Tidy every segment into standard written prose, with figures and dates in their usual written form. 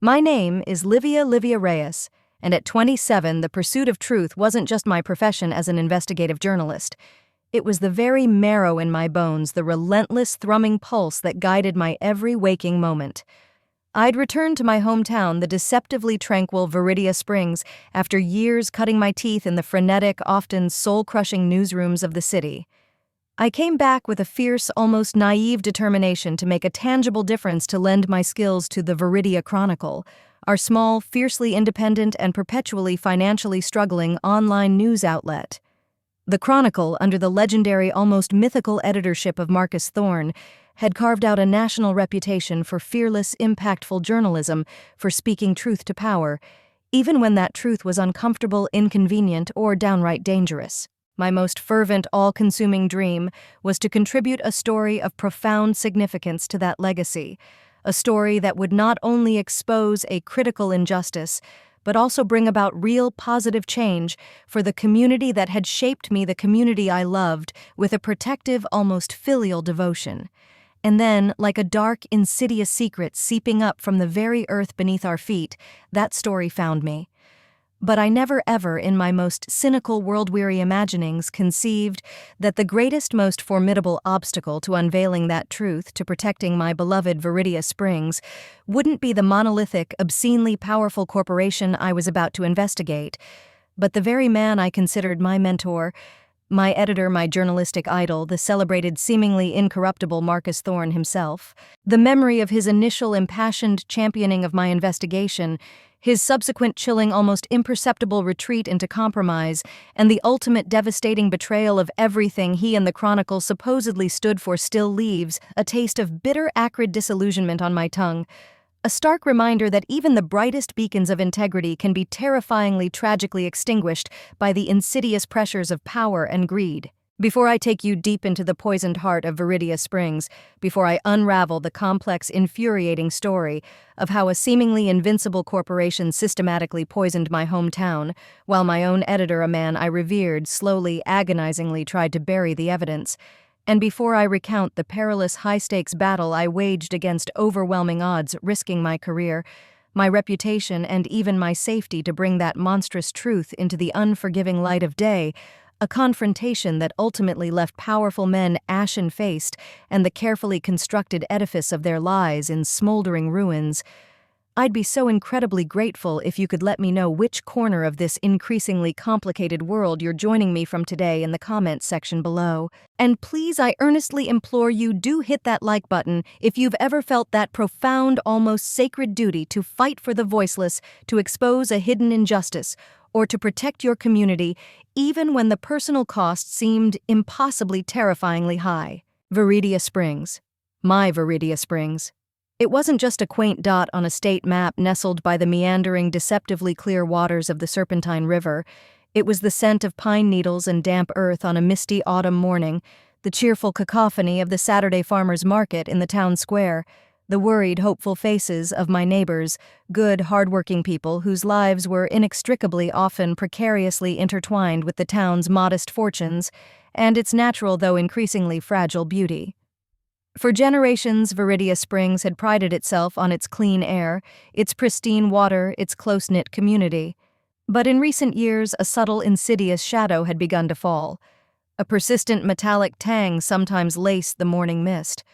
My name is Livia Reyes, and at 27, the pursuit of truth wasn't just my profession as an investigative journalist. It was the very marrow in my bones, the relentless thrumming pulse that guided my every waking moment. I'd returned to my hometown, the deceptively tranquil Viridia Springs, after years cutting my teeth in the frenetic, often soul-crushing newsrooms of the city. I came back with a fierce, almost naive determination to make a tangible difference, to lend my skills to the Viridia Chronicle, our small, fiercely independent and perpetually financially struggling online news outlet. The Chronicle, under the legendary, almost mythical editorship of Marcus Thorne, had carved out a national reputation for fearless, impactful journalism, for speaking truth to power, even when that truth was uncomfortable, inconvenient, or downright dangerous. My most fervent, all-consuming dream was to contribute a story of profound significance to that legacy, a story that would not only expose a critical injustice, but also bring about real positive change for the community that had shaped me, the community I loved, with a protective, almost filial devotion. And then, like a dark, insidious secret seeping up from the very earth beneath our feet, that story found me. But I never ever, in my most cynical, world-weary imaginings, conceived that the greatest, most formidable obstacle to unveiling that truth, to protecting my beloved Viridia Springs, wouldn't be the monolithic, obscenely powerful corporation I was about to investigate, but the very man I considered my mentor, my editor, my journalistic idol, the celebrated, seemingly incorruptible Marcus Thorne himself. The memory of his initial impassioned championing of my investigation, his subsequent chilling, almost imperceptible retreat into compromise, and the ultimate devastating betrayal of everything he and the Chronicle supposedly stood for, still leaves a taste of bitter, acrid disillusionment on my tongue. A stark reminder that even the brightest beacons of integrity can be terrifyingly, tragically extinguished by the insidious pressures of power and greed. Before I take you deep into the poisoned heart of Viridia Springs, before I unravel the complex, infuriating story of how a seemingly invincible corporation systematically poisoned my hometown, while my own editor, a man I revered, slowly, agonizingly tried to bury the evidence, and before I recount the perilous, high-stakes battle I waged against overwhelming odds, risking my career, my reputation, and even my safety to bring that monstrous truth into the unforgiving light of day, a confrontation that ultimately left powerful men ashen-faced and the carefully constructed edifice of their lies in smoldering ruins, I'd be so incredibly grateful if you could let me know which corner of this increasingly complicated world you're joining me from today in the comments section below. And please, I earnestly implore you, do hit that like button if you've ever felt that profound, almost sacred duty to fight for the voiceless, to expose a hidden injustice, or to protect your community, even when the personal cost seemed impossibly, terrifyingly high. Viridia Springs. My Viridia Springs. It wasn't just a quaint dot on a state map nestled by the meandering, deceptively clear waters of the Serpentine River. It was the scent of pine needles and damp earth on a misty autumn morning, the cheerful cacophony of the Saturday farmers' market in the town square, the worried, hopeful faces of my neighbors, good, hard-working people whose lives were inextricably, often precariously intertwined with the town's modest fortunes and its natural, though increasingly fragile, beauty. For generations, Viridia Springs had prided itself on its clean air, its pristine water, its close-knit community. But in recent years, a subtle, insidious shadow had begun to fall. A persistent metallic tang sometimes laced the morning mist.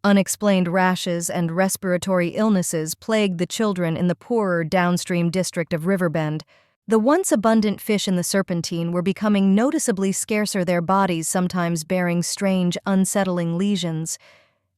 Unexplained rashes and respiratory illnesses plagued the children in the poorer downstream district of Riverbend. The once abundant fish in the Serpentine were becoming noticeably scarcer, their bodies sometimes bearing strange, unsettling lesions.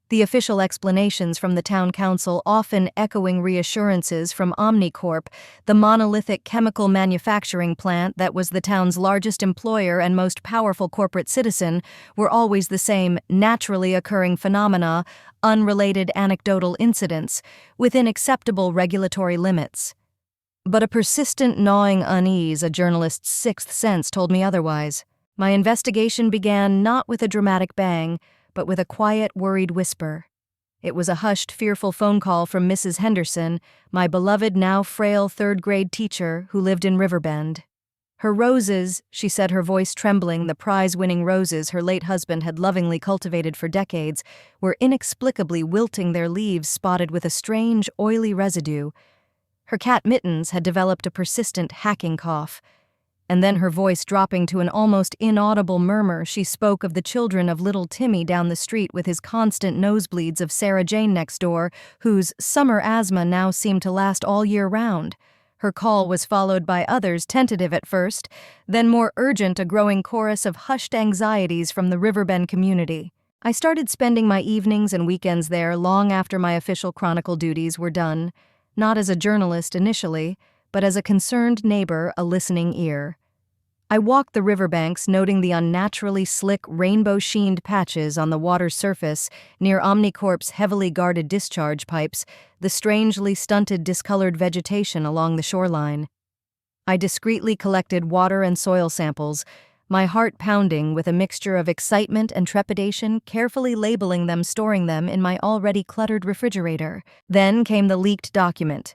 The official explanations from the town council often echoing reassurances from Corp, the monolithic chemical manufacturing plant that was the town's largest employer and most powerful corporate citizen, were always the same naturally occurring phenomena, unrelated anecdotal incidents, within acceptable regulatory limits. But a persistent gnawing unease, a journalist's sixth sense, told me otherwise. My investigation began not with a dramatic bang, but with a quiet, worried whisper. It was a hushed, fearful phone call from Mrs. Henderson, my beloved, now frail third-grade teacher who lived in Riverbend. Her roses, she said, her voice trembling, the prize-winning roses her late husband had lovingly cultivated for decades, were inexplicably wilting, their leaves spotted with a strange, oily residue. Her cat Mittens had developed a persistent hacking cough. And then her voice dropping to an almost inaudible murmur, she spoke of the children of little Timmy down the street with his constant nosebleeds, of Sarah Jane next door, whose summer asthma now seemed to last all year round. Her call was followed by others, tentative at first, then more urgent, a growing chorus of hushed anxieties from the Riverbend community. I started spending my evenings and weekends there long after my official Chronicle duties were done, not as a journalist initially, but as a concerned neighbor, a listening ear. I walked the riverbanks, noting the unnaturally slick, rainbow-sheened patches on the water's surface near Omnicorp's heavily guarded discharge pipes, the strangely stunted, discolored vegetation along the shoreline. I discreetly collected water and soil samples, my heart pounding with a mixture of excitement and trepidation, carefully labeling them, storing them in my already cluttered refrigerator. Then came the leaked document.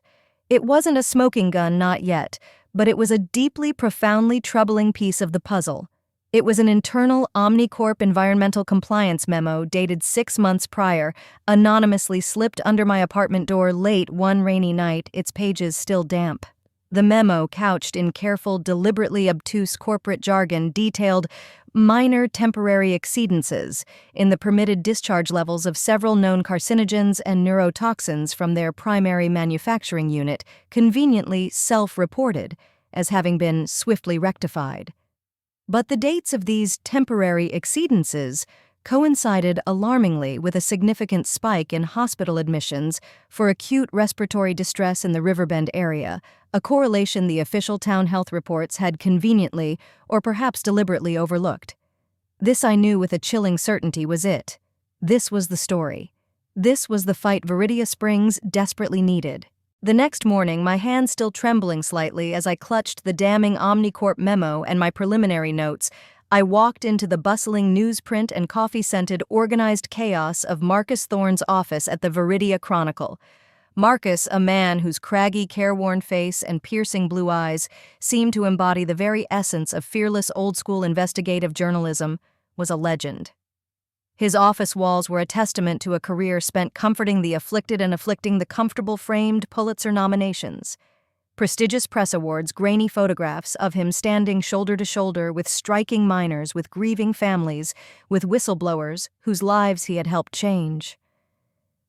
It wasn't a smoking gun, not yet, but it was a deeply, profoundly troubling piece of the puzzle. It was an internal Omnicorp environmental compliance memo dated 6 months prior, anonymously slipped under my apartment door late one rainy night, its pages still damp. The memo, couched in careful, deliberately obtuse corporate jargon, detailed minor temporary exceedances in the permitted discharge levels of several known carcinogens and neurotoxins from their primary manufacturing unit, conveniently self-reported as having been swiftly rectified. But the dates of these temporary exceedances coincided alarmingly with a significant spike in hospital admissions for acute respiratory distress in the Riverbend area, a correlation the official town health reports had conveniently, or perhaps deliberately, overlooked. This, I knew with a chilling certainty, was it. This was the story. This was the fight Viridia Springs desperately needed. The next morning, my hands still trembling slightly as I clutched the damning Omnicorp memo and my preliminary notes, I walked into the bustling newsprint and coffee-scented organized chaos of Marcus Thorne's office at the Viridia Chronicle. Marcus, a man whose craggy, careworn face and piercing blue eyes seemed to embody the very essence of fearless old-school investigative journalism, was a legend. His office walls were a testament to a career spent comforting the afflicted and afflicting the comfortable, framed Pulitzer nominations. Prestigious press awards, grainy photographs of him standing shoulder to shoulder with striking miners, with grieving families, with whistleblowers whose lives he had helped change.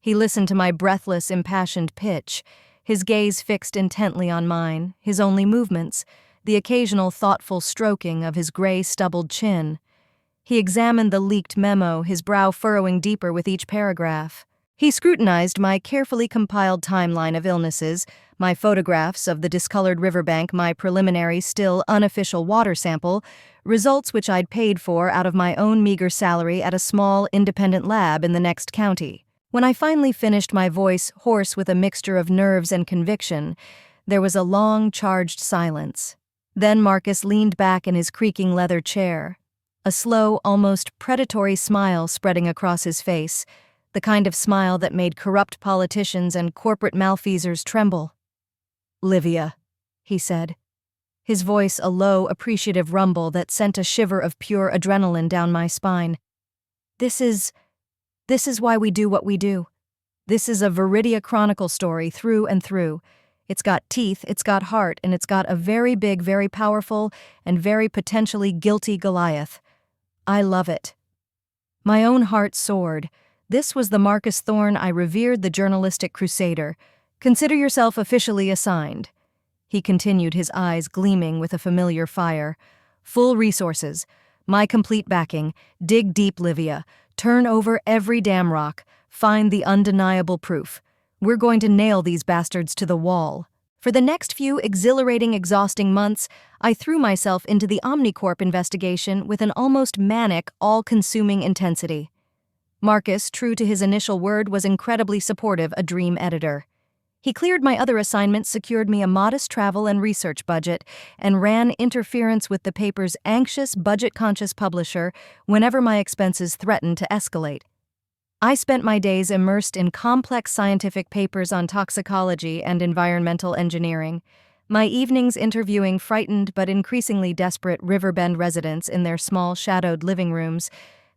He listened to my breathless, impassioned pitch, his gaze fixed intently on mine, his only movements, the occasional thoughtful stroking of his gray, stubbled chin. He examined the leaked memo, his brow furrowing deeper with each paragraph. He scrutinized my carefully compiled timeline of illnesses, my photographs of the discolored riverbank, my preliminary, still unofficial water sample, results which I'd paid for out of my own meager salary at a small, independent lab in the next county. When I finally finished, my voice hoarse with a mixture of nerves and conviction, there was a long, charged silence. Then Marcus leaned back in his creaking leather chair, a slow, almost predatory smile spreading across his face, the kind of smile that made corrupt politicians and corporate malfeasors tremble. "Livia," he said, his voice a low, appreciative rumble that sent a shiver of pure adrenaline down my spine. This is why we do what we do. This is a Viridia Chronicle story through and through. It's got teeth, it's got heart, and it's got a very big, very powerful, and very potentially guilty Goliath. I love it." My own heart soared. This was the Marcus Thorne I revered, the journalistic crusader. "Consider yourself officially assigned." He continued, his eyes gleaming with a familiar fire. "Full resources. My complete backing. Dig deep, Livia. Turn over every damn rock. Find the undeniable proof. We're going to nail these bastards to the wall." For the next few exhilarating, exhausting months, I threw myself into the Omnicorp investigation with an almost manic, all-consuming intensity. Marcus, true to his initial word, was incredibly supportive, a dream editor. He cleared my other assignments, secured me a modest travel and research budget, and ran interference with the paper's anxious, budget-conscious publisher whenever my expenses threatened to escalate. I spent my days immersed in complex scientific papers on toxicology and environmental engineering, my evenings interviewing frightened but increasingly desperate Riverbend residents in their small, shadowed living rooms,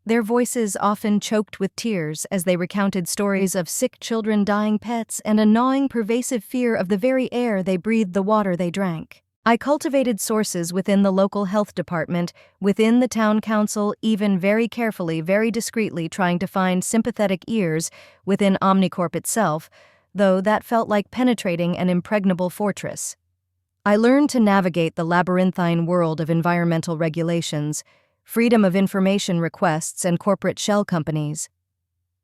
their voices often choked with tears as they recounted stories of sick children, dying pets, and a gnawing, pervasive fear of the very air they breathed, the water they drank. I cultivated sources within the local health department, within the town council, even very carefully, very discreetly trying to find sympathetic ears within Omnicorp itself, though that felt like penetrating an impregnable fortress. I learned to navigate the labyrinthine world of environmental regulations, freedom of information requests, and corporate shell companies.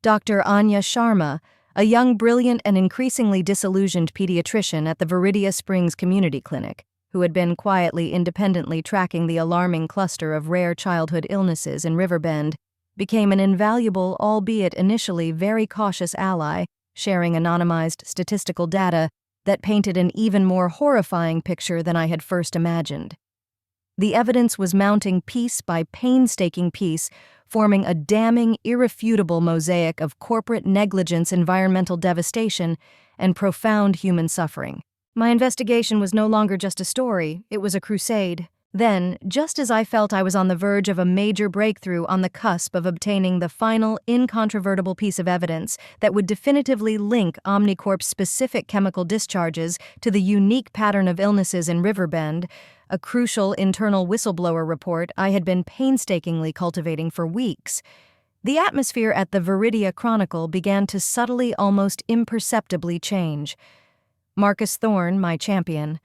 Dr. Anya Sharma, a young, brilliant, and increasingly disillusioned pediatrician at the Viridia Springs Community Clinic, who had been quietly, independently tracking the alarming cluster of rare childhood illnesses in Riverbend, became an invaluable, albeit initially very cautious ally, sharing anonymized statistical data that painted an even more horrifying picture than I had first imagined. The evidence was mounting piece by painstaking piece, forming a damning, irrefutable mosaic of corporate negligence, environmental devastation, and profound human suffering. My investigation was no longer just a story, it was a crusade. Then, just as I felt I was on the verge of a major breakthrough, on the cusp of obtaining the final, incontrovertible piece of evidence that would definitively link Omnicorp's specific chemical discharges to the unique pattern of illnesses in Riverbend, a crucial internal whistleblower report I had been painstakingly cultivating for weeks, the atmosphere at the Viridia Chronicle began to subtly, almost imperceptibly change. Marcus Thorne, my champion,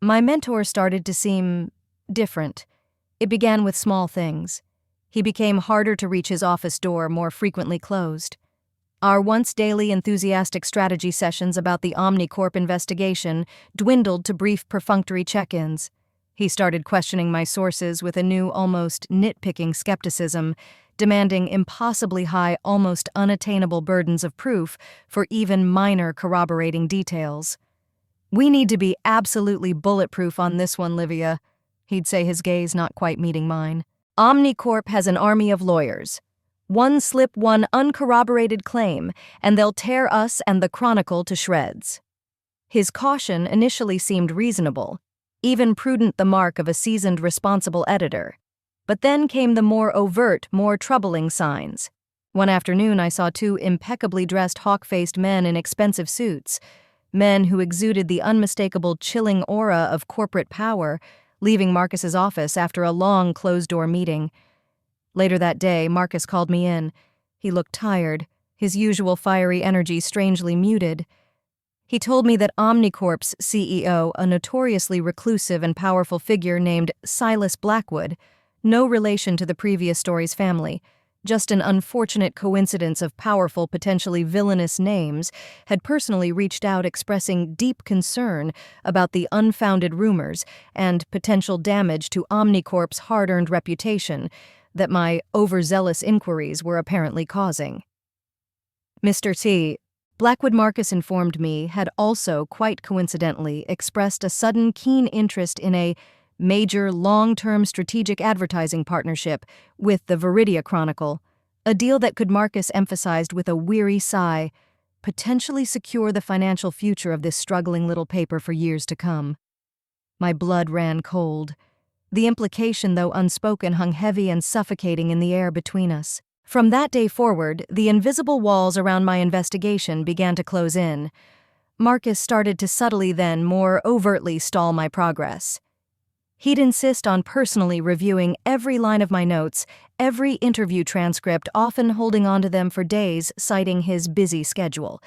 my mentor, started to seem different. It began with small things. He became harder to reach, his office door more frequently closed. Our once daily enthusiastic strategy sessions about the Omnicorp investigation dwindled to brief perfunctory check-ins. He started questioning my sources with a new, almost nitpicking skepticism, demanding impossibly high, almost unattainable burdens of proof for even minor corroborating details. "We need to be absolutely bulletproof on this one, Livia," he'd say, his gaze not quite meeting mine. "Omnicorp has an army of lawyers. One slip, one uncorroborated claim, and they'll tear us and the Chronicle to shreds." His caution initially seemed reasonable, even prudent, the mark of a seasoned, responsible editor. But then came the more overt, more troubling signs. One afternoon I saw two impeccably dressed, hawk-faced men in expensive suits, men who exuded the unmistakable, chilling aura of corporate power, leaving Marcus's office after a long, closed-door meeting. Later that day, Marcus called me in. He looked tired, his usual fiery energy strangely muted. He told me that Omnicorp's CEO, a notoriously reclusive and powerful figure named Silas Blackwood, no relation to the previous story's family, just an unfortunate coincidence of powerful, potentially villainous names, had personally reached out expressing deep concern about the unfounded rumors and potential damage to Omnicorp's hard-earned reputation that my overzealous inquiries were apparently causing. Mr. T. Blackwood, Marcus informed me, had also, quite coincidentally, expressed a sudden keen interest in a major, long-term strategic advertising partnership with the Viridia Chronicle, a deal that could, Marcus emphasized with a weary sigh, potentially secure the financial future of this struggling little paper for years to come. My blood ran cold. The implication, though unspoken, hung heavy and suffocating in the air between us. From that day forward, the invisible walls around my investigation began to close in. Marcus started to subtly, then more overtly, stall my progress. He'd insist on personally reviewing every line of my notes, every interview transcript, often holding on to them for days, citing his busy schedule.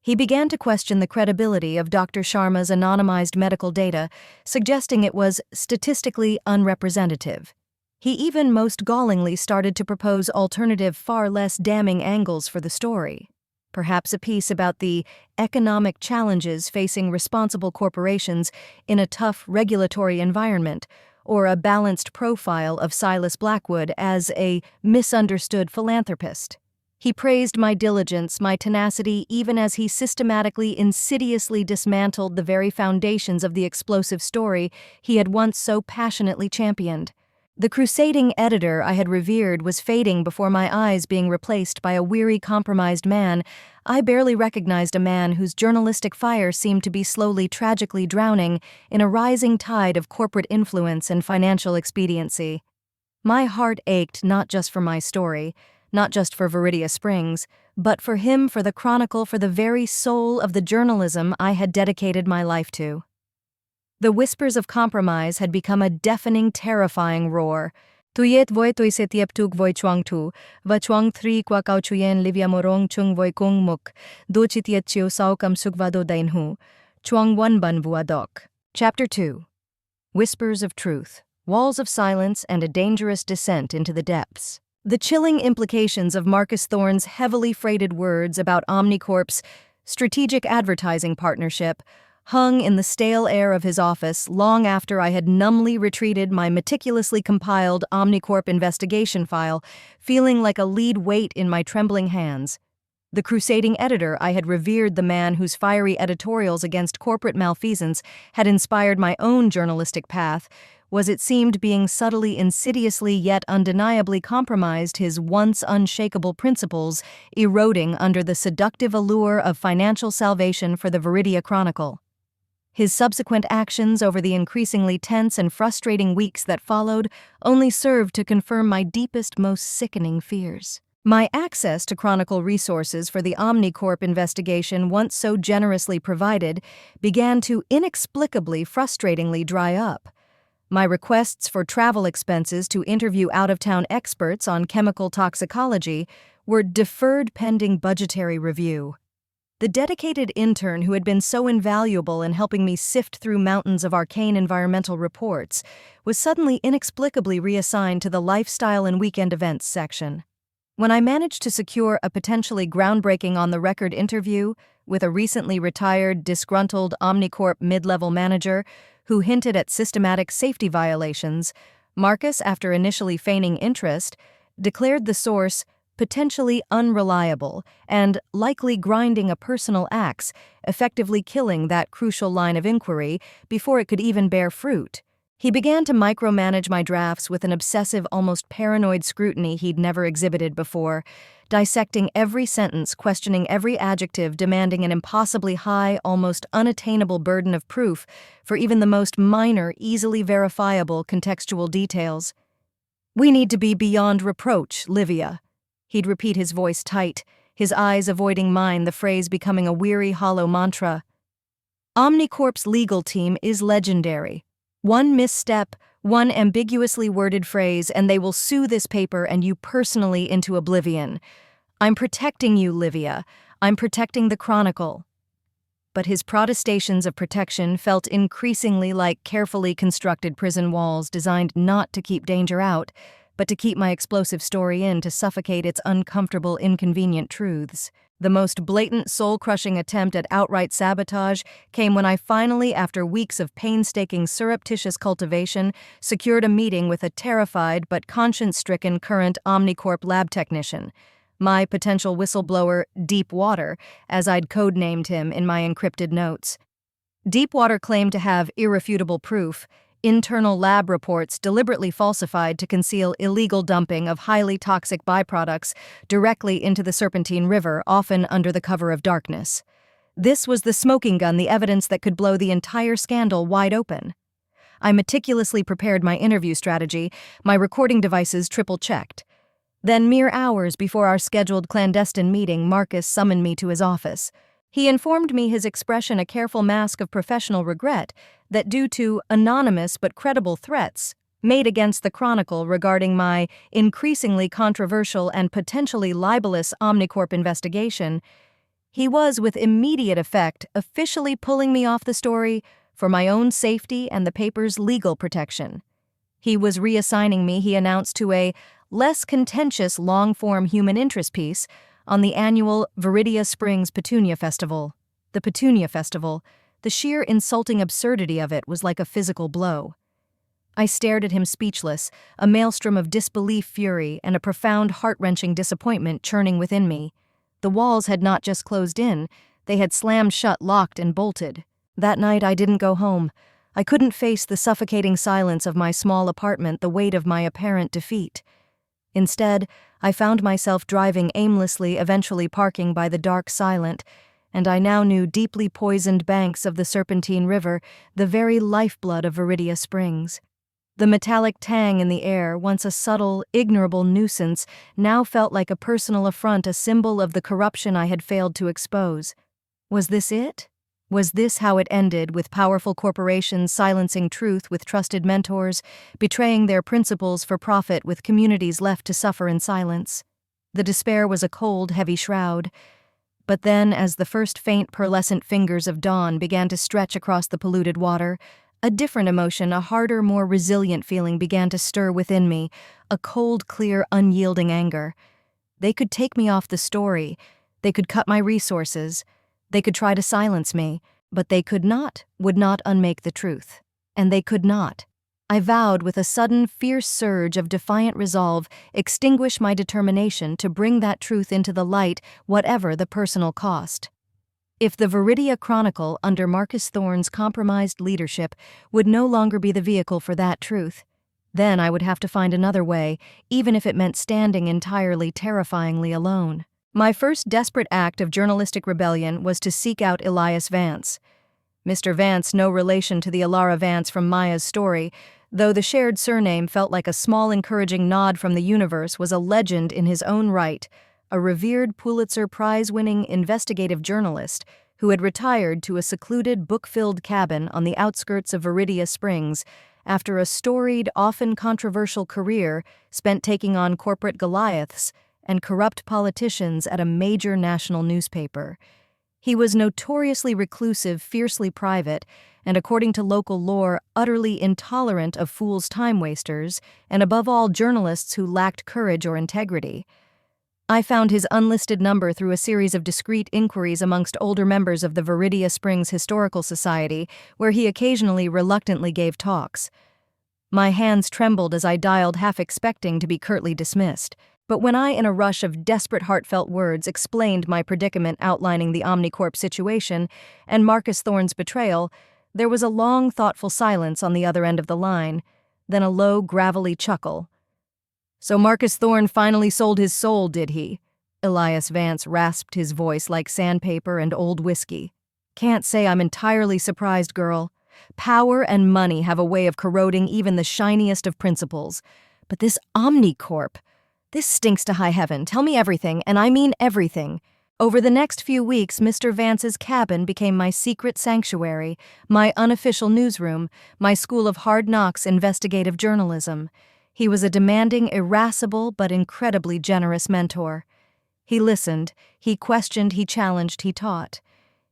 He began to question the credibility of Dr. Sharma's anonymized medical data, suggesting it was statistically unrepresentative. He even most gallingly started to propose alternative, far less damning angles for the story. Perhaps a piece about the economic challenges facing responsible corporations in a tough regulatory environment, or a balanced profile of Silas Blackwood as a misunderstood philanthropist. He praised my diligence, my tenacity, even as he systematically, insidiously dismantled the very foundations of the explosive story he had once so passionately championed. The crusading editor I had revered was fading before my eyes, being replaced by a weary, compromised man. I barely recognized a man whose journalistic fire seemed to be slowly, tragically drowning in a rising tide of corporate influence and financial expediency. My heart ached not just for my story, not just for Viridia Springs, but for him, for the Chronicle, for the very soul of the journalism I had dedicated my life to. The whispers of compromise had become a deafening, terrifying roar. Tuyet voi tui setiep tuk voi chuang tu, va chuang thri kwa kau chuyen livia morong chung voi kung muk, do chitiet chiu sao kam sukvado dainhu, chuang one ban vuadok. Chapter 2. Whispers of Truth, Walls of Silence, and a Dangerous Descent into the Depths. The chilling implications of Marcus Thorne's heavily freighted words about Omnicorp's strategic advertising partnership hung in the stale air of his office long after I had numbly retreated my meticulously compiled Omnicorp investigation file, feeling like a lead weight in my trembling hands. The crusading editor I had revered, the man whose fiery editorials against corporate malfeasance had inspired my own journalistic path, was, it seemed, being subtly, insidiously, yet undeniably compromised, his once unshakable principles eroding under the seductive allure of financial salvation for the Viridia Chronicle. His subsequent actions over the increasingly tense and frustrating weeks that followed only served to confirm my deepest, most sickening fears. My access to Chronicle resources for the Omnicorp investigation, once so generously provided, began to inexplicably, frustratingly dry up. My requests for travel expenses to interview out-of-town experts on chemical toxicology were deferred pending budgetary review. The dedicated intern who had been so invaluable in helping me sift through mountains of arcane environmental reports was suddenly inexplicably reassigned to the lifestyle and weekend events section. When I managed to secure a potentially groundbreaking on-the-record interview with a recently retired, disgruntled Omnicorp mid-level manager who hinted at systematic safety violations, Marcus, after initially feigning interest, declared the source potentially unreliable and likely grinding a personal axe, effectively killing that crucial line of inquiry before it could even bear fruit. He began to micromanage my drafts with an obsessive, almost paranoid scrutiny he'd never exhibited before, dissecting every sentence, questioning every adjective, demanding an impossibly high, almost unattainable burden of proof for even the most minor, easily verifiable contextual details. "We need to be beyond reproach, Livia." He'd repeat, his voice tight, his eyes avoiding mine, the phrase becoming a weary, hollow mantra. Omnicorp's legal team is legendary. One misstep, one ambiguously worded phrase, and they will sue this paper and you personally into oblivion. I'm protecting you, Livia. I'm protecting the Chronicle. But his protestations of protection felt increasingly like carefully constructed prison walls designed not to keep danger out, but to keep my explosive story in, to suffocate its uncomfortable, inconvenient truths. The most blatant, soul-crushing attempt at outright sabotage came when I finally, after weeks of painstaking, surreptitious cultivation, secured a meeting with a terrified but conscience-stricken current Omnicorp lab technician, my potential whistleblower, Deepwater, as I'd codenamed him in my encrypted notes. Deepwater claimed to have irrefutable proof, internal lab reports deliberately falsified to conceal illegal dumping of highly toxic byproducts directly into the Serpentine River, often under the cover of darkness. This was the smoking gun, the evidence that could blow the entire scandal wide open. I meticulously prepared my interview strategy, my recording devices triple-checked. Then, mere hours before our scheduled clandestine meeting, Marcus summoned me to his office. He informed me, his expression a careful mask of professional regret, that due to anonymous but credible threats made against the Chronicle regarding my increasingly controversial and potentially libelous Omnicorp investigation, he was, with immediate effect, officially pulling me off the story for my own safety and the paper's legal protection. He was reassigning me, he announced, to a less contentious long-form human interest piece on the annual Viridia Springs Petunia Festival. The Petunia Festival, the sheer insulting absurdity of it was like a physical blow. I stared at him speechless, a maelstrom of disbelief, fury, and a profound, heart-wrenching disappointment churning within me. The walls had not just closed in, they had slammed shut, locked, and bolted. That night I didn't go home. I couldn't face the suffocating silence of my small apartment, the weight of my apparent defeat. Instead, I found myself driving aimlessly, eventually parking by the dark, silent, and I now knew deeply poisoned banks of the Serpentine River, the very lifeblood of Viridia Springs. The metallic tang in the air, once a subtle, ignorable nuisance, now felt like a personal affront, a symbol of the corruption I had failed to expose. Was this it? Was this how it ended, with powerful corporations silencing truth with trusted mentors, betraying their principles for profit with communities left to suffer in silence? The despair was a cold, heavy shroud. But then, as the first faint, pearlescent fingers of dawn began to stretch across the polluted water, a different emotion, a harder, more resilient feeling began to stir within me, a cold, clear, unyielding anger. They could take me off the story. They could cut my resources. They could try to silence me, but they would not unmake the truth. And they could not. I vowed with a sudden, fierce surge of defiant resolve, extinguish my determination to bring that truth into the light, whatever the personal cost. If the Viridia Chronicle, under Marcus Thorne's compromised leadership, would no longer be the vehicle for that truth, then I would have to find another way, even if it meant standing entirely, terrifyingly alone. My first desperate act of journalistic rebellion was to seek out Elias Vance. Mr. Vance, no relation to the Alara Vance from Maya's story, though the shared surname felt like a small encouraging nod from the universe, was a legend in his own right, a revered Pulitzer Prize-winning investigative journalist who had retired to a secluded, book-filled cabin on the outskirts of Viridia Springs after a storied, often controversial career spent taking on corporate Goliaths and corrupt politicians at a major national newspaper. He was notoriously reclusive, fiercely private, and according to local lore, utterly intolerant of fools' time-wasters, and above all, journalists who lacked courage or integrity. I found his unlisted number through a series of discreet inquiries amongst older members of the Viridia Springs Historical Society, where he occasionally reluctantly gave talks. My hands trembled as I dialed, half expecting to be curtly dismissed. But when I, in a rush of desperate, heartfelt words, explained my predicament outlining the Omnicorp situation and Marcus Thorne's betrayal, there was a long, thoughtful silence on the other end of the line, then a low, gravelly chuckle. "So Marcus Thorne finally sold his soul, did he?" Elias Vance rasped, his voice like sandpaper and old whiskey. "Can't say I'm entirely surprised, girl. Power and money have a way of corroding even the shiniest of principles. But this Omnicorp... this stinks to high heaven. Tell me everything, and I mean everything." Over the next few weeks, Mr. Vance's cabin became my secret sanctuary, my unofficial newsroom, my school of hard knocks investigative journalism. He was a demanding, irascible, but incredibly generous mentor. He listened, he questioned, he challenged, he taught.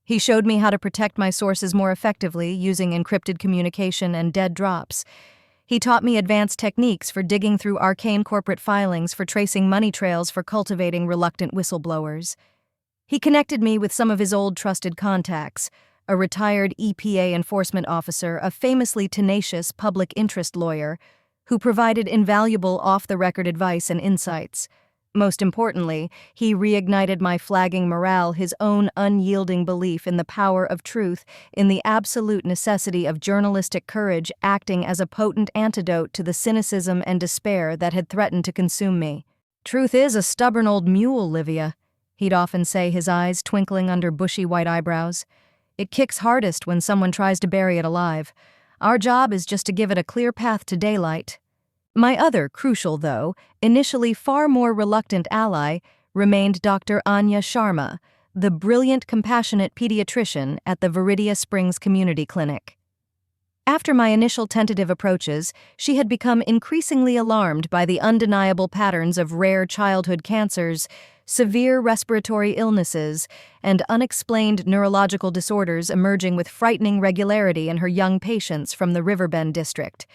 He showed me how to protect my sources more effectively using encrypted communication and dead drops. He taught me advanced techniques for digging through arcane corporate filings, for tracing money trails, for cultivating reluctant whistleblowers. He connected me with some of his old trusted contacts, a retired EPA enforcement officer, a famously tenacious public interest lawyer, who provided invaluable off-the-record advice and insights. Most importantly, he reignited my flagging morale, his own unyielding belief in the power of truth, in the absolute necessity of journalistic courage acting as a potent antidote to the cynicism and despair that had threatened to consume me. "Truth is a stubborn old mule, Livia," he'd often say, his eyes twinkling under bushy white eyebrows. "It kicks hardest when someone tries to bury it alive. Our job is just to give it a clear path to daylight." My other crucial, though initially far more reluctant ally remained Dr. Anya Sharma, the brilliant, compassionate pediatrician at the Viridia Springs Community Clinic. After my initial tentative approaches, she had become increasingly alarmed by the undeniable patterns of rare childhood cancers, severe respiratory illnesses, and unexplained neurological disorders emerging with frightening regularity in her young patients from the Riverbend district.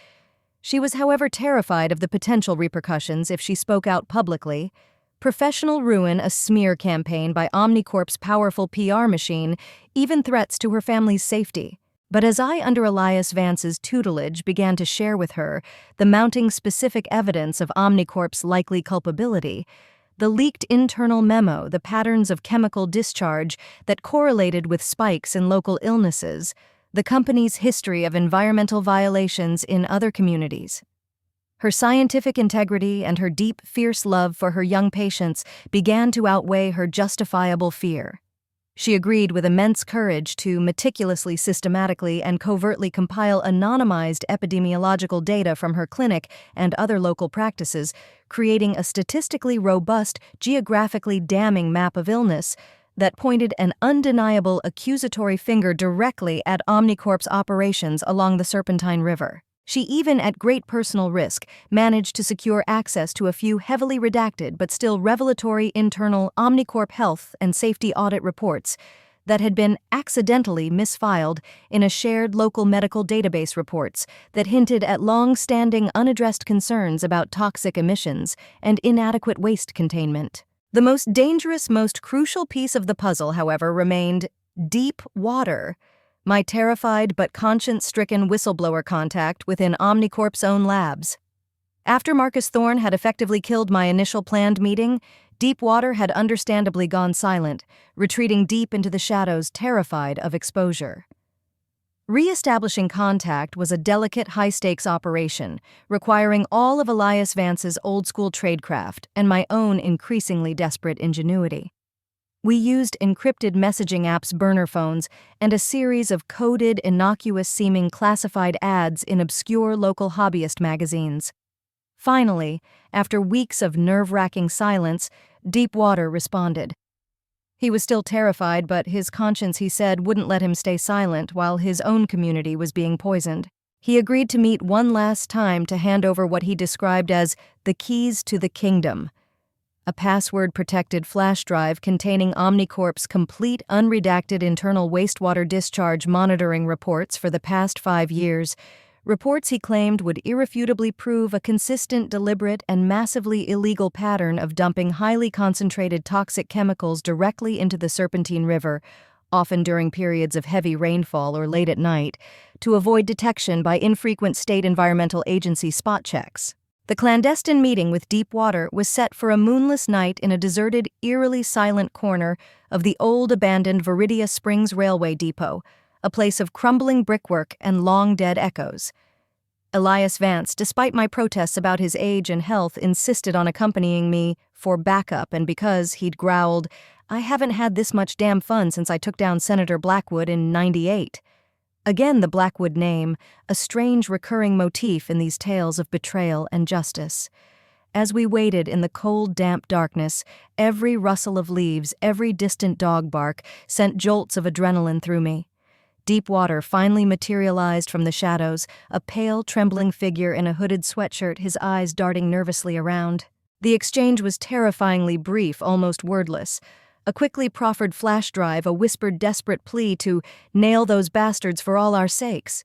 She was, however, terrified of the potential repercussions if she spoke out publicly. Professional ruin, a smear campaign by Omnicorp's powerful PR machine, even threats to her family's safety. But as I, under Elias Vance's tutelage, began to share with her the mounting specific evidence of Omnicorp's likely culpability, the leaked internal memo, the patterns of chemical discharge that correlated with spikes in local illnesses, the company's history of environmental violations in other communities. Her scientific integrity and her deep, fierce love for her young patients began to outweigh her justifiable fear. She agreed with immense courage to meticulously, systematically, and covertly compile anonymized epidemiological data from her clinic and other local practices, creating a statistically robust, geographically damning map of illness that pointed an undeniable accusatory finger directly at Omnicorp's operations along the Serpentine River. She even, at great personal risk, managed to secure access to a few heavily redacted but still revelatory internal Omnicorp health and safety audit reports that had been accidentally misfiled in a shared local medical database reports that hinted at long-standing unaddressed concerns about toxic emissions and inadequate waste containment. The most dangerous, most crucial piece of the puzzle, however, remained deep water. My terrified but conscience-stricken whistleblower contact within Omnicorp's own labs. After Marcus Thorne had effectively killed my initial planned meeting, Deepwater had understandably gone silent, retreating deep into the shadows, terrified of exposure. Re-establishing contact was a delicate, high-stakes operation, requiring all of Elias Vance's old-school tradecraft and my own increasingly desperate ingenuity. We used encrypted messaging apps, burner phones, and a series of coded, innocuous-seeming classified ads in obscure local hobbyist magazines. Finally, after weeks of nerve-wracking silence, Deepwater responded. He was still terrified, but his conscience, he said, wouldn't let him stay silent while his own community was being poisoned. He agreed to meet one last time to hand over what he described as the keys to the kingdom, a password-protected flash drive containing Omnicorp's complete unredacted internal wastewater discharge monitoring reports for the past 5 years, reports he claimed would irrefutably prove a consistent, deliberate, and massively illegal pattern of dumping highly concentrated toxic chemicals directly into the Serpentine River, often during periods of heavy rainfall or late at night, to avoid detection by infrequent state environmental agency spot checks. The clandestine meeting with Deepwater was set for a moonless night in a deserted, eerily silent corner of the old abandoned Viridia Springs Railway Depot, a place of crumbling brickwork and long-dead echoes. Elias Vance, despite my protests about his age and health, insisted on accompanying me for backup, and because, he'd growled, "I haven't had this much damn fun since I took down Senator Blackwood in '98. Again, the Blackwood name, a strange recurring motif in these tales of betrayal and justice. As we waited in the cold, damp darkness, every rustle of leaves, every distant dog bark sent jolts of adrenaline through me. Deepwater finally materialized from the shadows, a pale, trembling figure in a hooded sweatshirt, his eyes darting nervously around. The exchange was terrifyingly brief, almost wordless. A quickly proffered flash drive, a whispered desperate plea to nail those bastards for all our sakes.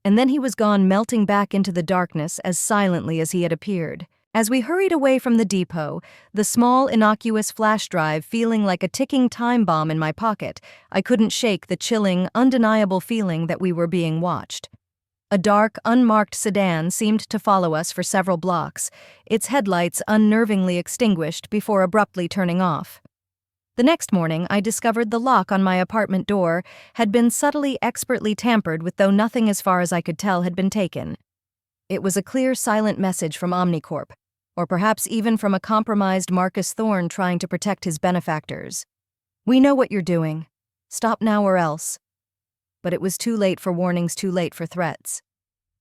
And then he was gone, melting back into the darkness as silently as he had appeared. As we hurried away from the depot, the small, innocuous flash drive feeling like a ticking time bomb in my pocket, I couldn't shake the chilling, undeniable feeling that we were being watched. A dark, unmarked sedan seemed to follow us for several blocks, its headlights unnervingly extinguished before abruptly turning off. The next morning, I discovered the lock on my apartment door had been subtly, expertly tampered with, though nothing, as far as I could tell, had been taken. It was a clear, silent message from Omnicorp, or perhaps even from a compromised Marcus Thorne trying to protect his benefactors. "We know what you're doing. Stop now or else." But it was too late for warnings, too late for threats.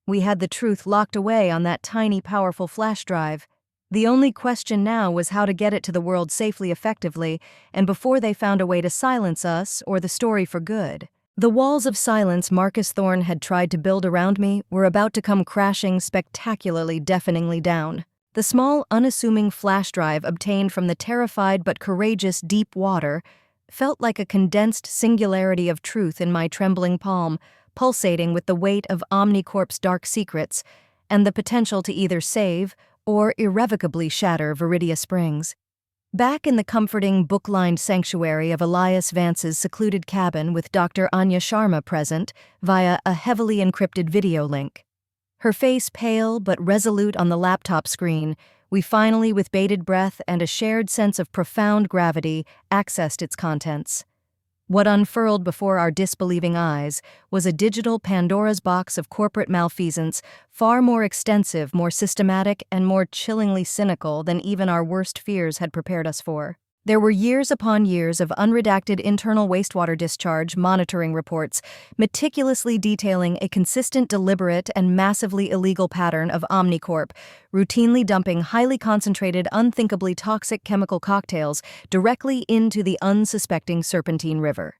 We had the truth locked away on that tiny, powerful flash drive. The only question now was how to get it to the world safely, effectively, and before they found a way to silence us or the story for good. The walls of silence Marcus Thorne had tried to build around me were about to come crashing spectacularly, deafeningly down. The small, unassuming flash drive obtained from the terrified but courageous Deepwater felt like a condensed singularity of truth in my trembling palm, pulsating with the weight of Omnicorp's dark secrets and the potential to either save or irrevocably shatter Viridia Springs. Back in the comforting, book-lined sanctuary of Elias Vance's secluded cabin with Dr. Anya Sharma present via a heavily encrypted video link. Her face pale but resolute on the laptop screen, we finally, with bated breath and a shared sense of profound gravity, accessed its contents. What unfurled before our disbelieving eyes was a digital Pandora's box of corporate malfeasance, far more extensive, more systematic, and more chillingly cynical than even our worst fears had prepared us for. There were years upon years of unredacted internal wastewater discharge monitoring reports, meticulously detailing a consistent, deliberate, and massively illegal pattern of Omnicorp, routinely dumping highly concentrated, unthinkably toxic chemical cocktails directly into the unsuspecting Serpentine River.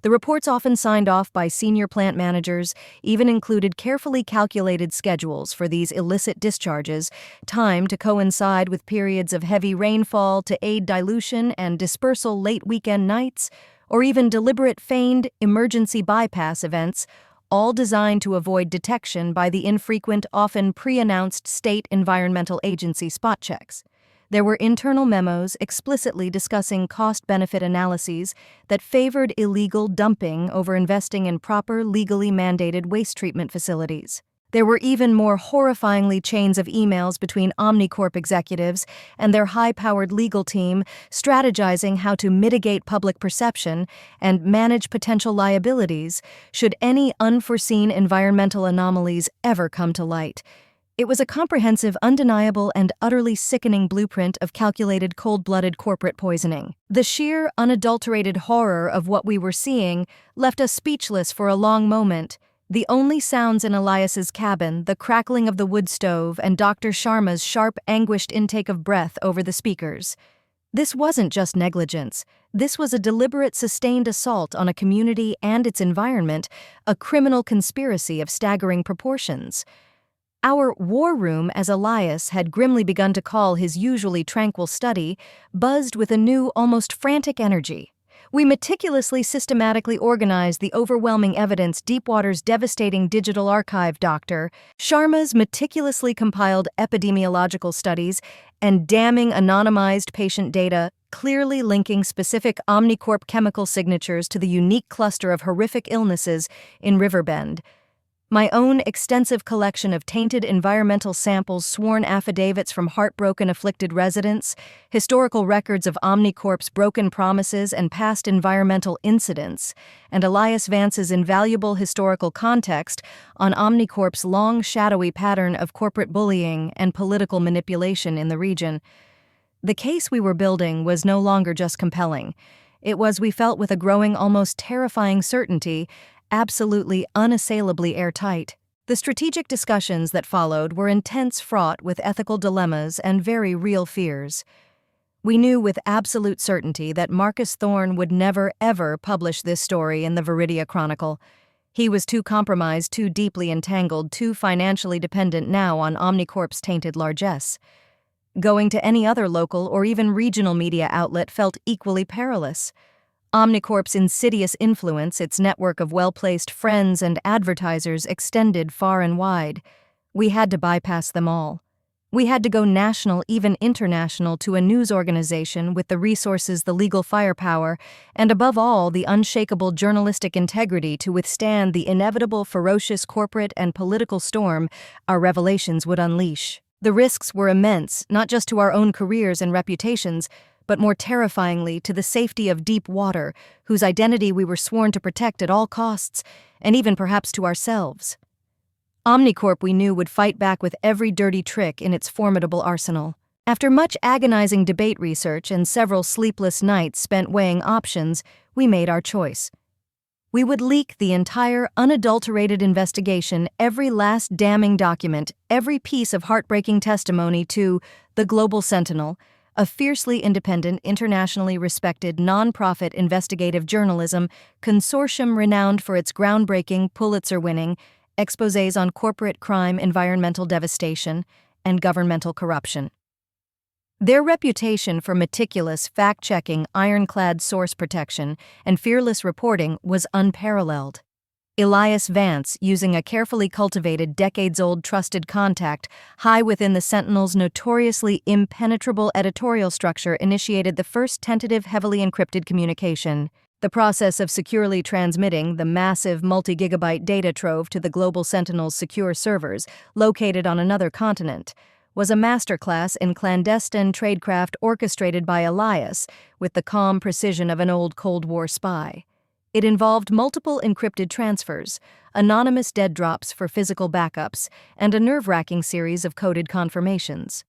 The reports, often signed off by senior plant managers, even included carefully calculated schedules for these illicit discharges, timed to coincide with periods of heavy rainfall to aid dilution and dispersal late weekend nights, or even deliberate feigned emergency bypass events, all designed to avoid detection by the infrequent, often pre-announced state environmental agency spot checks. There were internal memos explicitly discussing cost-benefit analyses that favored illegal dumping over investing in proper, legally mandated waste treatment facilities. There were even more horrifyingly chains of emails between Omnicorp executives and their high-powered legal team strategizing how to mitigate public perception and manage potential liabilities should any unforeseen environmental anomalies ever come to light. It was a comprehensive, undeniable, and utterly sickening blueprint of calculated, cold-blooded corporate poisoning. The sheer, unadulterated horror of what we were seeing left us speechless for a long moment. The only sounds in Elias's cabin, the crackling of the wood stove, and Dr. Sharma's sharp, anguished intake of breath over the speakers. This wasn't just negligence. This was a deliberate, sustained assault on a community and its environment, a criminal conspiracy of staggering proportions. Our war room, as Elias had grimly begun to call his usually tranquil study, buzzed with a new, almost frantic energy. We meticulously, systematically organized the overwhelming evidence Deepwater's devastating digital archive, Dr. Sharma's meticulously compiled epidemiological studies, and damning anonymized patient data, clearly linking specific Omnicorp chemical signatures to the unique cluster of horrific illnesses in Riverbend. My own extensive collection of tainted environmental samples, sworn affidavits from heartbroken, afflicted residents, historical records of Omnicorp's broken promises and past environmental incidents, and Elias Vance's invaluable historical context on Omnicorp's long, shadowy pattern of corporate bullying and political manipulation in the region. The case we were building was no longer just compelling. It was, we felt with a growing, almost terrifying certainty, absolutely unassailably airtight. The strategic discussions that followed were intense, fraught with ethical dilemmas and very real fears. We knew with absolute certainty that Marcus Thorne would never, ever publish this story in the Viridia Chronicle. He was too compromised, too deeply entangled, too financially dependent now on Omnicorp's tainted largesse. Going to any other local or even regional media outlet felt equally perilous. Omnicorp's insidious influence, its network of well-placed friends and advertisers, extended far and wide. We had to bypass them all. We had to go national, even international, to a news organization with the resources, the legal firepower, and above all, the unshakable journalistic integrity to withstand the inevitable ferocious corporate and political storm our revelations would unleash. The risks were immense, not just to our own careers and reputations, but more terrifyingly to the safety of Deepwater, whose identity we were sworn to protect at all costs, and even perhaps to ourselves. Omnicorp, we knew, would fight back with every dirty trick in its formidable arsenal. After much agonizing debate research and several sleepless nights spent weighing options, we made our choice. We would leak the entire, unadulterated investigation, every last damning document, every piece of heartbreaking testimony to the Global Sentinel, a fiercely independent, internationally respected, non-profit investigative journalism consortium renowned for its groundbreaking, Pulitzer-winning exposés on corporate crime, environmental devastation, and governmental corruption. Their reputation for meticulous, fact-checking, ironclad source protection, and fearless reporting was unparalleled. Elias Vance, using a carefully cultivated, decades-old trusted contact high within the Sentinel's notoriously impenetrable editorial structure, initiated the first tentative, heavily encrypted communication. The process of securely transmitting the massive multi-gigabyte data trove to the Global Sentinel's secure servers, located on another continent, was a masterclass in clandestine tradecraft orchestrated by Elias with the calm precision of an old Cold War spy. It involved multiple encrypted transfers, anonymous dead drops for physical backups, and a nerve-wracking series of coded confirmations.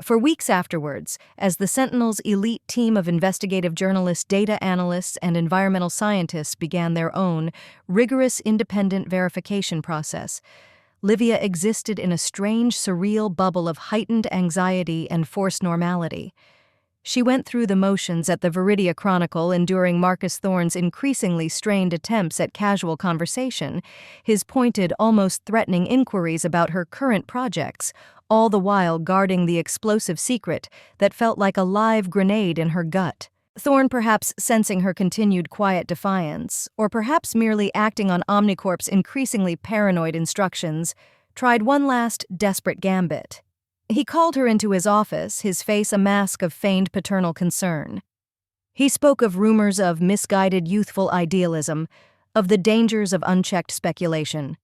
For weeks afterwards, as the Sentinel's elite team of investigative journalists, data analysts, and environmental scientists began their own rigorous independent verification process, Livia existed in a strange, surreal bubble of heightened anxiety and forced normality. She went through the motions at the Viridia Chronicle, enduring Marcus Thorne's increasingly strained attempts at casual conversation, his pointed, almost threatening inquiries about her current projects, all the while guarding the explosive secret that felt like a live grenade in her gut. Thorne, perhaps sensing her continued quiet defiance, or perhaps merely acting on Omnicorp's increasingly paranoid instructions, tried one last desperate gambit. He called her into his office, his face a mask of feigned paternal concern. He spoke of rumors of misguided youthful idealism, of the dangers of unchecked speculation.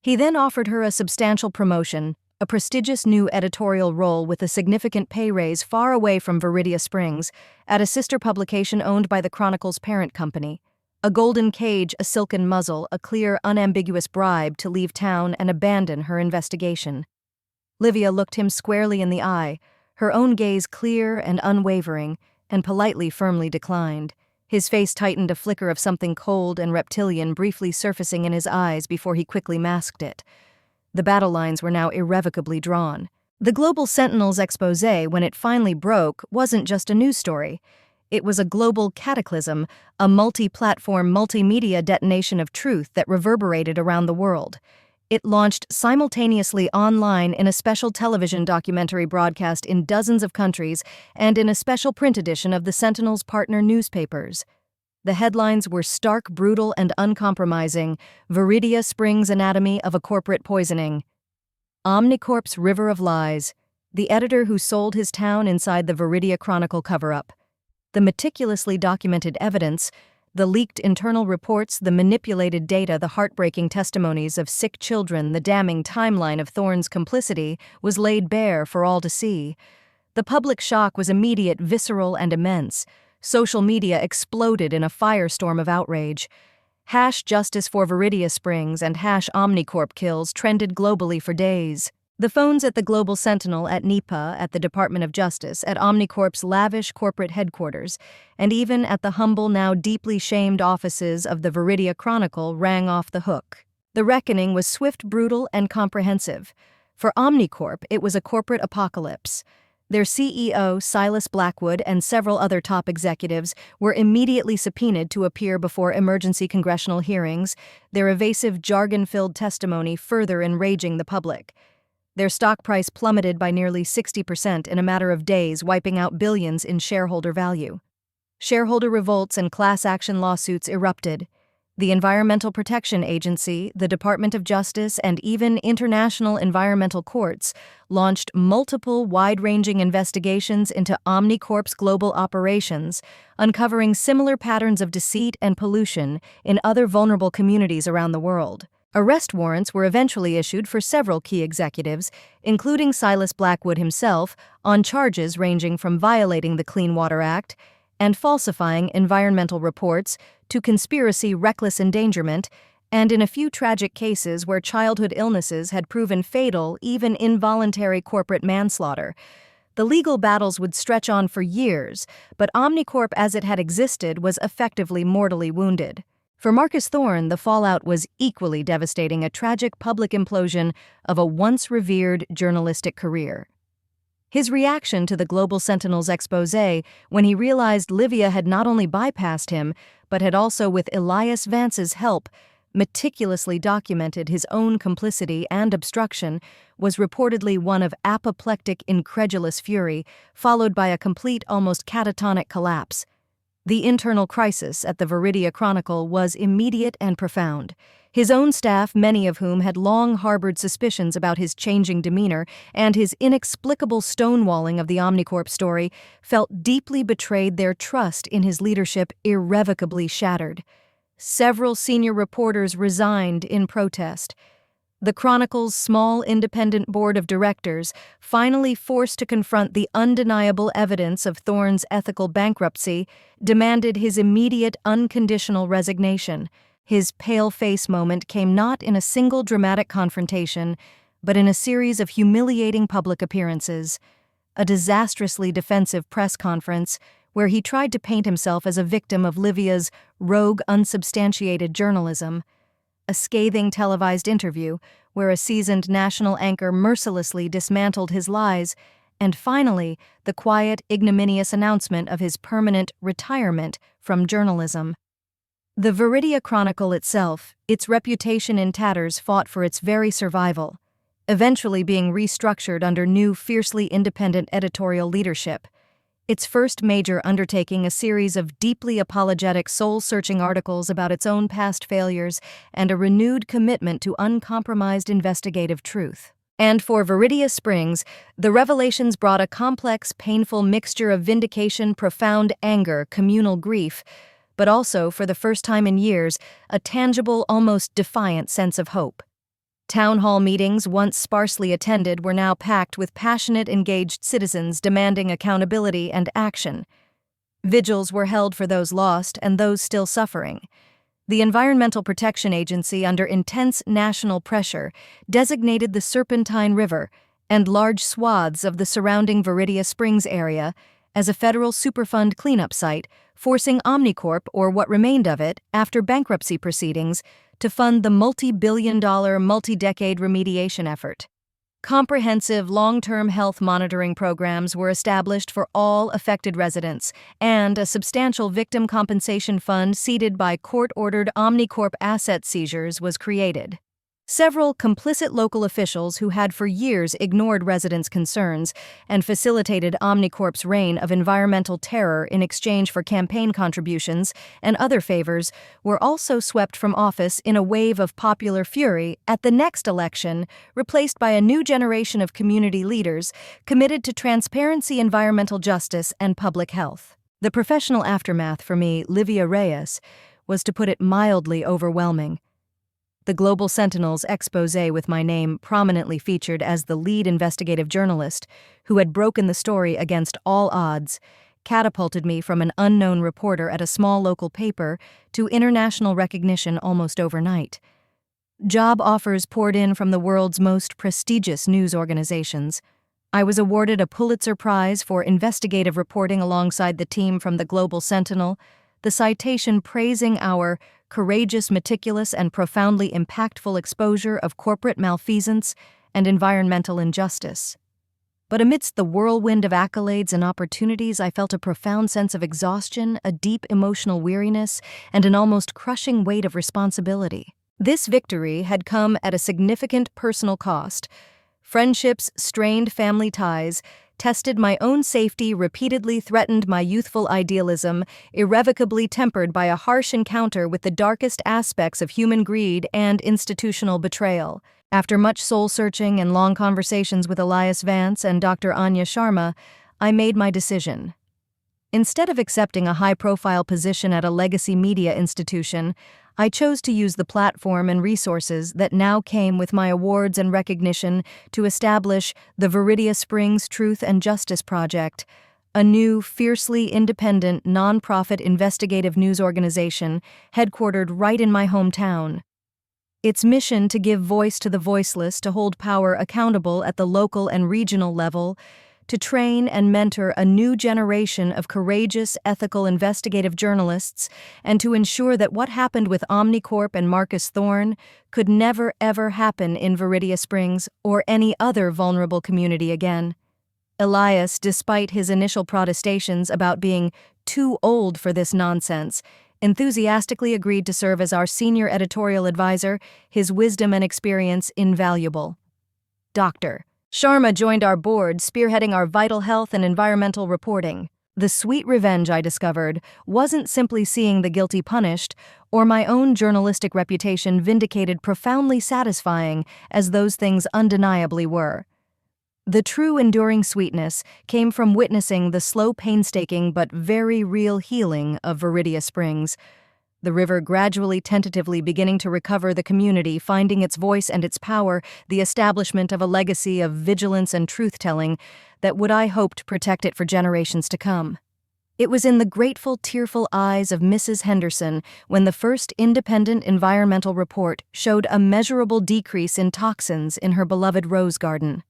He then offered her a substantial promotion, a prestigious new editorial role with a significant pay raise far away from Viridia Springs, at a sister publication owned by the Chronicle's parent company. A golden cage, a silken muzzle, a clear, unambiguous bribe to leave town and abandon her investigation. Livia looked him squarely in the eye, her own gaze clear and unwavering, and politely firmly declined. His face tightened, a flicker of something cold and reptilian briefly surfacing in his eyes before he quickly masked it. The battle lines were now irrevocably drawn. The Global Sentinel's expose, when it finally broke, wasn't just a news story. It was a global cataclysm, a multi-platform, multimedia detonation of truth that reverberated around the world. It launched simultaneously online in a special television documentary broadcast in dozens of countries and in a special print edition of the Sentinel's partner newspapers. The headlines were stark, brutal, and uncompromising: Viridia Springs Anatomy of a Corporate Poisoning. Omnicorp's River of Lies. The editor who sold his town inside the Viridia Chronicle cover-up. The meticulously documented evidence, the leaked internal reports, the manipulated data, the heartbreaking testimonies of sick children, the damning timeline of Thorne's complicity was laid bare for all to see. The public shock was immediate, visceral, and immense. Social media exploded in a firestorm of outrage. #Justice for Viridia Springs and #Omnicorp kills trended globally for days. The phones at the Global Sentinel, at NEPA, at the Department of Justice, at Omnicorp's lavish corporate headquarters, and even at the humble, now deeply shamed offices of the Viridia Chronicle rang off the hook. The reckoning was swift, brutal, and comprehensive. For Omnicorp, it was a corporate apocalypse. Their CEO, Silas Blackwood, and several other top executives were immediately subpoenaed to appear before emergency congressional hearings, their evasive, jargon-filled testimony further enraging the public. Their stock price plummeted by nearly 60% in a matter of days, wiping out billions in shareholder value. Shareholder revolts and class action lawsuits erupted. The Environmental Protection Agency, the Department of Justice, and even international environmental courts launched multiple wide-ranging investigations into Omnicorp's global operations, uncovering similar patterns of deceit and pollution in other vulnerable communities around the world. Arrest warrants were eventually issued for several key executives, including Silas Blackwood himself, on charges ranging from violating the Clean Water Act and falsifying environmental reports to conspiracy, reckless endangerment, and in a few tragic cases where childhood illnesses had proven fatal, even involuntary corporate manslaughter. The legal battles would stretch on for years, but Omnicorp as it had existed was effectively mortally wounded. For Marcus Thorne, the fallout was equally devastating, a tragic public implosion of a once revered journalistic career. His reaction to the Global Sentinel's expose, when he realized Livia had not only bypassed him, but had also, with Elias Vance's help, meticulously documented his own complicity and obstruction, was reportedly one of apoplectic, incredulous fury, followed by a complete, almost catatonic collapse. The internal crisis at the Viridia Chronicle was immediate and profound. His own staff, many of whom had long harbored suspicions about his changing demeanor and his inexplicable stonewalling of the Omnicorp story, felt deeply betrayed, their trust in his leadership irrevocably shattered. Several senior reporters resigned in protest. The Chronicle's small independent board of directors, finally forced to confront the undeniable evidence of Thorne's ethical bankruptcy, demanded his immediate, unconditional resignation. His pale-face moment came not in a single dramatic confrontation, but in a series of humiliating public appearances. a disastrously defensive press conference where he tried to paint himself as a victim of Livia's rogue, unsubstantiated journalism, a scathing televised interview where a seasoned national anchor mercilessly dismantled his lies, and finally, the quiet, ignominious announcement of his permanent retirement from journalism. The Viridia Chronicle itself, its reputation in tatters, fought for its very survival, eventually being restructured under new, fiercely independent editorial leadership. Its first major undertaking, a series of deeply apologetic, soul-searching articles about its own past failures and a renewed commitment to uncompromised investigative truth. And for Viridia Springs, the revelations brought a complex, painful mixture of vindication, profound anger, communal grief, but also, for the first time in years, a tangible, almost defiant sense of hope. Town hall meetings, once sparsely attended, were now packed with passionate, engaged citizens demanding accountability and action. Vigils were held for those lost and those still suffering. The Environmental Protection Agency, under intense national pressure, designated the Serpentine River and large swaths of the surrounding Viridia Springs area as a federal Superfund cleanup site, forcing Omnicorp, or what remained of it, after bankruptcy proceedings, to fund the multi-billion-dollar, multi-decade remediation effort. Comprehensive long-term health monitoring programs were established for all affected residents, and a substantial victim compensation fund seeded by court-ordered Omnicorp asset seizures was created. Several complicit local officials who had for years ignored residents' concerns and facilitated Omnicorp's reign of environmental terror in exchange for campaign contributions and other favors were also swept from office in a wave of popular fury at the next election, replaced by a new generation of community leaders committed to transparency, environmental justice, and public health. The professional aftermath for me, Livia Reyes, was, to put it mildly, overwhelming. The Global Sentinel's exposé with my name prominently featured as the lead investigative journalist who had broken the story against all odds catapulted me from an unknown reporter at a small local paper to international recognition almost overnight. Job offers poured in from the world's most prestigious news organizations. I was awarded a Pulitzer Prize for investigative reporting alongside the team from the Global Sentinel, the citation praising our courageous, meticulous, and profoundly impactful exposure of corporate malfeasance and environmental injustice. But amidst the whirlwind of accolades and opportunities, I felt a profound sense of exhaustion, a deep emotional weariness, and an almost crushing weight of responsibility. This victory had come at a significant personal cost. Friendships, strained family ties, tested my own safety, repeatedly threatened my youthful idealism, irrevocably tempered by a harsh encounter with the darkest aspects of human greed and institutional betrayal. After much soul-searching and long conversations with Elias Vance and Dr. Anya Sharma, I made my decision. Instead of accepting a high-profile position at a legacy media institution, I chose to use the platform and resources that now came with my awards and recognition to establish the Viridia Springs Truth and Justice Project, a new, fiercely independent, nonprofit investigative news organization headquartered right in my hometown. Its mission to give voice to the voiceless, to hold power accountable at the local and regional level, to train and mentor a new generation of courageous, ethical investigative journalists, and to ensure that what happened with Omnicorp and Marcus Thorne could never, ever happen in Viridia Springs or any other vulnerable community again. Elias, despite his initial protestations about being too old for this nonsense, enthusiastically agreed to serve as our senior editorial advisor, his wisdom and experience invaluable. Dr. Sharma joined our board, spearheading our vital health and environmental reporting. The sweet revenge, I discovered, wasn't simply seeing the guilty punished, or my own journalistic reputation vindicated, profoundly satisfying as those things undeniably were. The true enduring sweetness came from witnessing the slow, painstaking but very real healing of Viridia Springs, the river gradually, tentatively beginning to recover, the community finding its voice and its power, the establishment of a legacy of vigilance and truth-telling that would, I hoped, protect it for generations to come. It was in the grateful, tearful eyes of Mrs. Henderson when the first independent environmental report showed a measurable decrease in toxins in her beloved rose garden.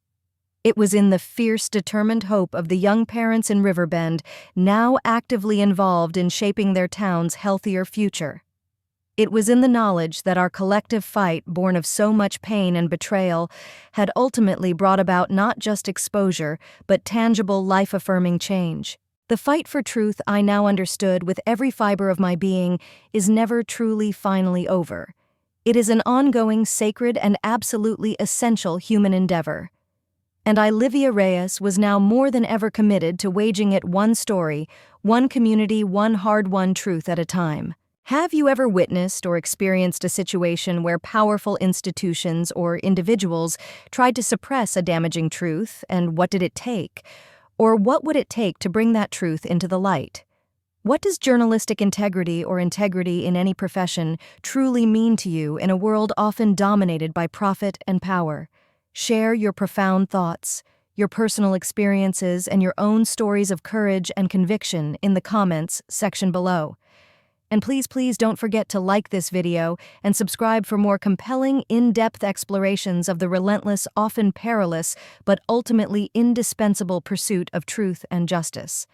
It was in the fierce, determined hope of the young parents in Riverbend, now actively involved in shaping their town's healthier future. It was in the knowledge that our collective fight, born of so much pain and betrayal, had ultimately brought about not just exposure, but tangible, life-affirming change. The fight for truth, I now understood with every fiber of my being, is never truly finally over. It is an ongoing, sacred, and absolutely essential human endeavor. And Livia Reyes was now more than ever committed to waging it one story, one community, one hard-won truth at a time. Have you ever witnessed or experienced a situation where powerful institutions or individuals tried to suppress a damaging truth, and what did it take? Or what would it take to bring that truth into the light? What does journalistic integrity or integrity in any profession truly mean to you in a world often dominated by profit and power? Share your profound thoughts, your personal experiences, and your own stories of courage and conviction in the comments section below. And please don't forget to like this video and subscribe for more compelling, in-depth explorations of the relentless, often perilous, but ultimately indispensable pursuit of truth and justice.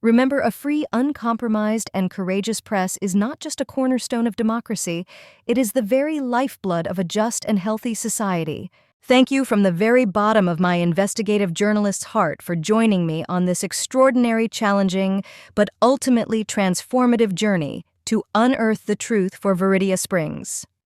Remember, a free, uncompromised, and courageous press is not just a cornerstone of democracy, it is the very lifeblood of a just and healthy society. Thank you from the very bottom of my investigative journalist's heart for joining me on this extraordinary, challenging, but ultimately transformative journey to unearth the truth for Viridia Springs.